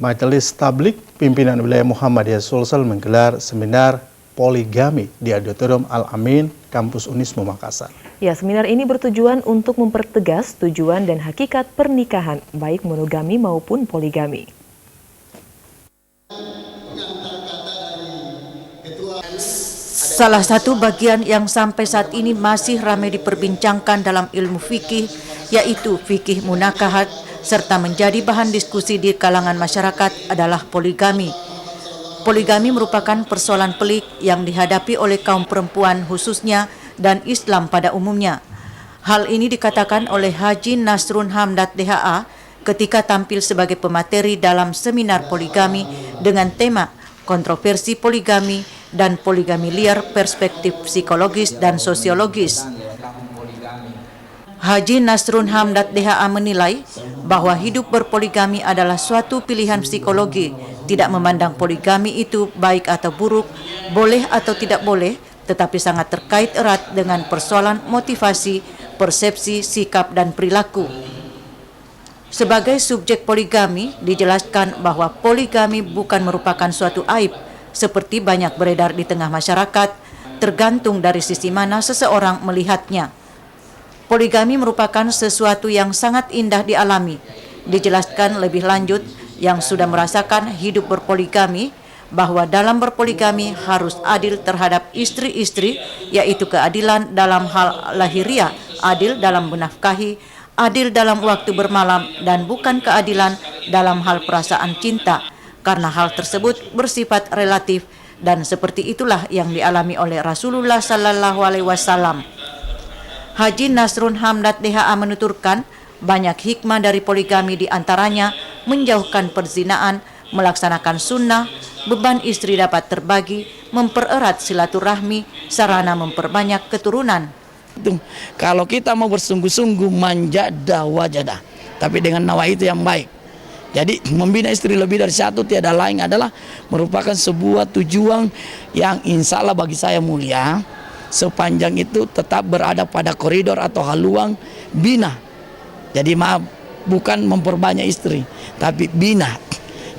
Majelis Tablik Pimpinan Wilayah Muhammadiyah Sulsel menggelar seminar poligami di Auditorium Al-Amin, Kampus Unismu Makassar. Ya, seminar ini bertujuan untuk mempertegas tujuan dan hakikat pernikahan, baik monogami maupun poligami. Salah satu bagian yang sampai saat ini masih ramai diperbincangkan dalam ilmu fikih, yaitu fikih munakahat, serta menjadi bahan diskusi di kalangan masyarakat adalah poligami. Poligami merupakan persoalan pelik yang dihadapi oleh kaum perempuan khususnya dan Islam pada umumnya. Hal ini dikatakan oleh Haji Nasrun Hamdat DHA ketika tampil sebagai pemateri dalam seminar poligami dengan tema kontroversi poligami dan poligami liar perspektif psikologis dan sosiologis. Haji Nasrun Hamdat DHA menilai bahwa hidup berpoligami adalah suatu pilihan psikologi, tidak memandang poligami itu baik atau buruk, boleh atau tidak boleh, tetapi sangat terkait erat dengan persoalan motivasi, persepsi, sikap, dan perilaku. Sebagai subjek poligami, dijelaskan bahwa poligami bukan merupakan suatu aib, seperti banyak beredar di tengah masyarakat, tergantung dari sisi mana seseorang melihatnya. Poligami merupakan sesuatu yang sangat indah dialami. Dijelaskan lebih lanjut yang sudah merasakan hidup berpoligami, bahwa dalam berpoligami harus adil terhadap istri-istri, yaitu keadilan dalam hal lahiriah, adil dalam menafkahi, adil dalam waktu bermalam, dan bukan keadilan dalam hal perasaan cinta, karena hal tersebut bersifat relatif, dan seperti itulah yang dialami oleh Rasulullah Sallallahu Alaihi Wasallam. Haji Nasrun Hamdat DHA menuturkan, banyak hikmah dari poligami diantaranya menjauhkan perzinaan, melaksanakan sunnah, beban istri dapat terbagi, mempererat silaturahmi, sarana memperbanyak keturunan. Kalau kita mau bersungguh-sungguh manjada wajadah, tapi dengan nawa itu yang baik. Jadi membina istri lebih dari satu tiada lain adalah merupakan sebuah tujuan yang insya Allah bagi saya mulia, sepanjang itu tetap berada pada koridor atau haluan bina. Jadi maaf, bukan memperbanyak istri, tapi bina.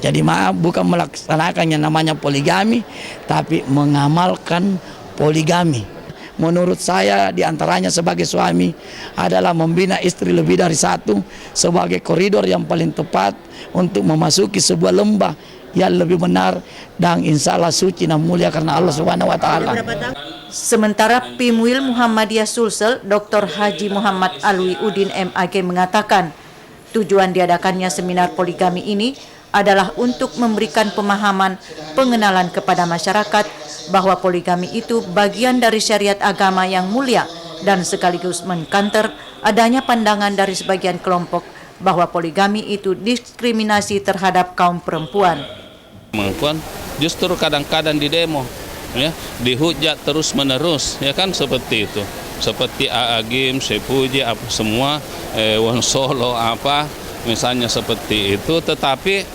Jadi maaf, bukan melaksanakan yang namanya poligami, tapi mengamalkan poligami. Menurut saya diantaranya sebagai suami adalah membina istri lebih dari satu sebagai koridor yang paling tepat untuk memasuki sebuah lembah yang lebih benar dan insya Allah suci dan mulia karena Allah Subhanahu Wa Taala. Sementara Pimwil Muhammadiyah Sulsel, Dr. Haji Muhammad Alwi Udin MAG mengatakan, tujuan diadakannya seminar poligami ini adalah untuk memberikan pemahaman, pengenalan kepada masyarakat bahwa poligami itu bagian dari syariat agama yang mulia dan sekaligus mengkanter adanya pandangan dari sebagian kelompok bahwa poligami itu diskriminasi terhadap kaum perempuan. Justru kadang-kadang di demo, ya, dihujat terus menerus, ya kan seperti itu. Seperti Agim, Sepuji, apa semua, Won Solo apa, misalnya seperti itu. Tetapi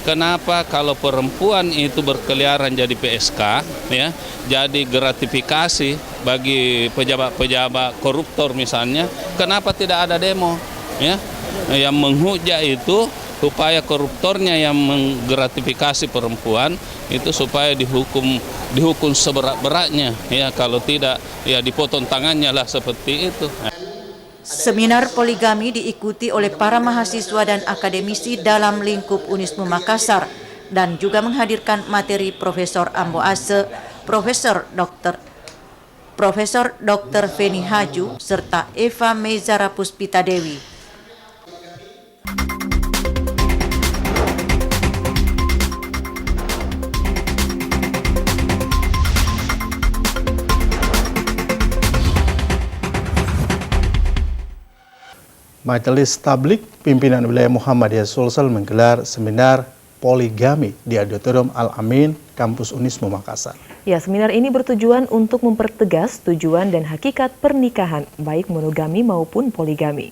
kenapa kalau perempuan itu berkeliaran jadi PSK, ya, jadi gratifikasi bagi pejabat-pejabat koruptor misalnya, kenapa tidak ada demo, ya? Yang menghujat itu supaya koruptornya yang menggratifikasi perempuan itu supaya dihukum seberat-beratnya, ya, kalau tidak ya dipotong tangannya lah seperti itu. Seminar poligami diikuti oleh para mahasiswa dan akademisi dalam lingkup Unismu Makassar dan juga menghadirkan materi Profesor Ambo Ase, Profesor Dr. Feni Haju serta Eva Mezara Puspita Dewi. Majelis Tablik Pimpinan Wilayah Muhammadiyah Sulsel menggelar seminar poligami di Auditorium Al-Amin, Kampus Unismu Makassar. Ya, seminar ini bertujuan untuk mempertegas tujuan dan hakikat pernikahan, baik monogami maupun poligami.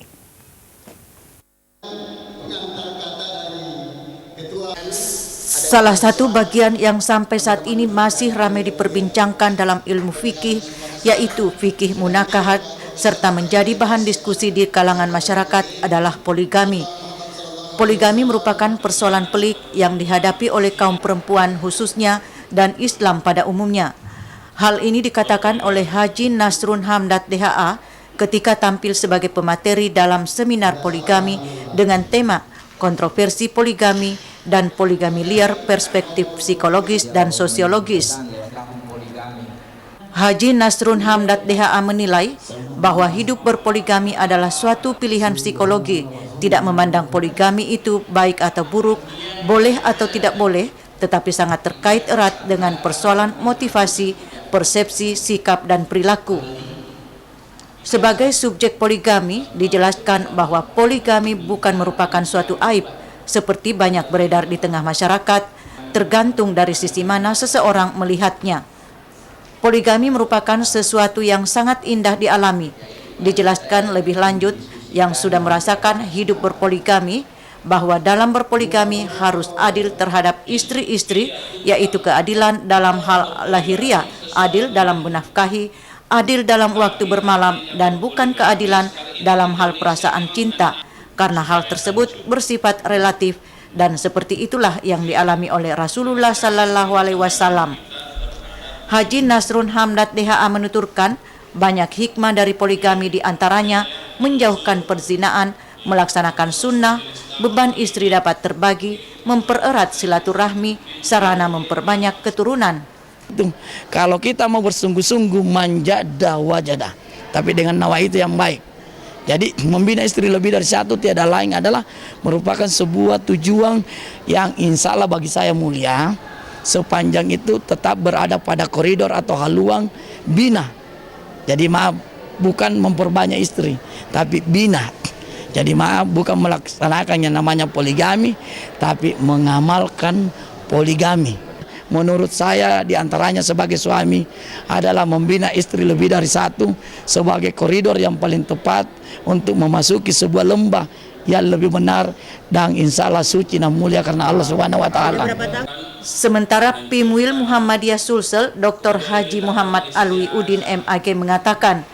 Salah satu bagian yang sampai saat ini masih ramai diperbincangkan dalam ilmu fikih, yaitu fikih munakahat, serta menjadi bahan diskusi di kalangan masyarakat adalah poligami. Poligami merupakan persoalan pelik yang dihadapi oleh kaum perempuan khususnya dan Islam pada umumnya. Hal ini dikatakan oleh Haji Nasrun Hamdat DHA ketika tampil sebagai pemateri dalam seminar poligami dengan tema kontroversi poligami dan poligami liar perspektif psikologis dan sosiologis. Haji Nasrun Hamdat DHA menilai bahwa hidup berpoligami adalah suatu pilihan psikologi, tidak memandang poligami itu baik atau buruk, boleh atau tidak boleh, tetapi sangat terkait erat dengan persoalan motivasi, persepsi, sikap, dan perilaku. Sebagai subjek poligami, dijelaskan bahwa poligami bukan merupakan suatu aib, seperti banyak beredar di tengah masyarakat, tergantung dari sisi mana seseorang melihatnya. Poligami merupakan sesuatu yang sangat indah dialami. Dijelaskan lebih lanjut yang sudah merasakan hidup berpoligami, bahwa dalam berpoligami harus adil terhadap istri-istri, yaitu keadilan dalam hal lahiriah, adil dalam menafkahi, adil dalam waktu bermalam, dan bukan keadilan dalam hal perasaan cinta, karena hal tersebut bersifat relatif, dan seperti itulah yang dialami oleh Rasulullah Sallallahu Alaihi Wasallam. Haji Nasrun Hamdat DHA menuturkan, banyak hikmah dari poligami diantaranya menjauhkan perzinaan, melaksanakan sunnah, beban istri dapat terbagi, mempererat silaturahmi, sarana memperbanyak keturunan. Kalau kita mau bersungguh-sungguh manjada wajadah, tapi dengan nawa itu yang baik. Jadi membina istri lebih dari satu tiada lain adalah merupakan sebuah tujuan yang insya Allah bagi saya mulia, sepanjang itu tetap berada pada koridor atau haluan bina. Jadi maaf, bukan memperbanyak istri, tapi bina. Jadi maaf, bukan melaksanakan yang namanya poligami, tapi mengamalkan poligami. Menurut saya diantaranya sebagai suami adalah membina istri lebih dari satu sebagai koridor yang paling tepat untuk memasuki sebuah lembah yang lebih benar dan insya Allah suci dan mulia karena Allah Subhanahu Wa Taala. Sementara Pimwil Muhammadiyah Sulsel, Dr. Haji Muhammad Alwi Udin MAG mengatakan,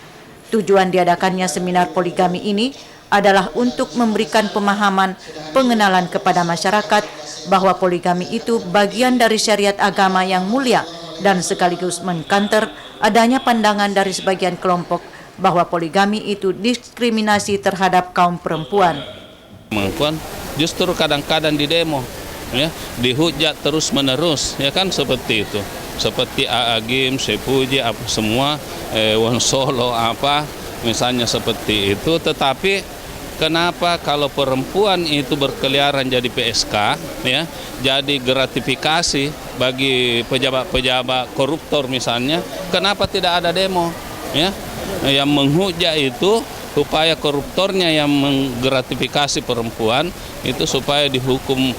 tujuan diadakannya seminar poligami ini adalah untuk memberikan pemahaman, pengenalan kepada masyarakat bahwa poligami itu bagian dari syariat agama yang mulia dan sekaligus mengkanter adanya pandangan dari sebagian kelompok bahwa poligami itu diskriminasi terhadap kaum perempuan. Justru kadang-kadang di demo, ya, dihujat terus menerus, ya kan seperti itu. Seperti Agim, Sepuji, apa semua, Wonsolo apa, misalnya seperti itu. Tetapi kenapa kalau perempuan itu berkeliaran jadi PSK, ya, jadi gratifikasi bagi pejabat-pejabat koruptor misalnya, kenapa tidak ada demo, ya? Yang menghujat itu supaya koruptornya yang menggratifikasi perempuan itu supaya dihukum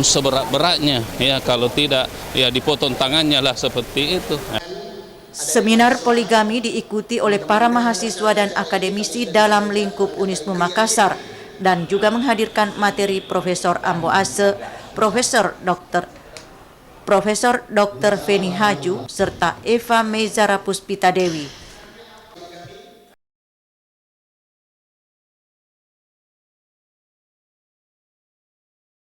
seberat-beratnya, ya, kalau tidak ya dipotong tangannya lah, seperti itu. Seminar poligami diikuti oleh para mahasiswa dan akademisi dalam lingkup Unismu Makassar dan juga menghadirkan materi Profesor Ambo Ase, Profesor Dr. Feni Haju serta Eva Mezara Puspita Dewi.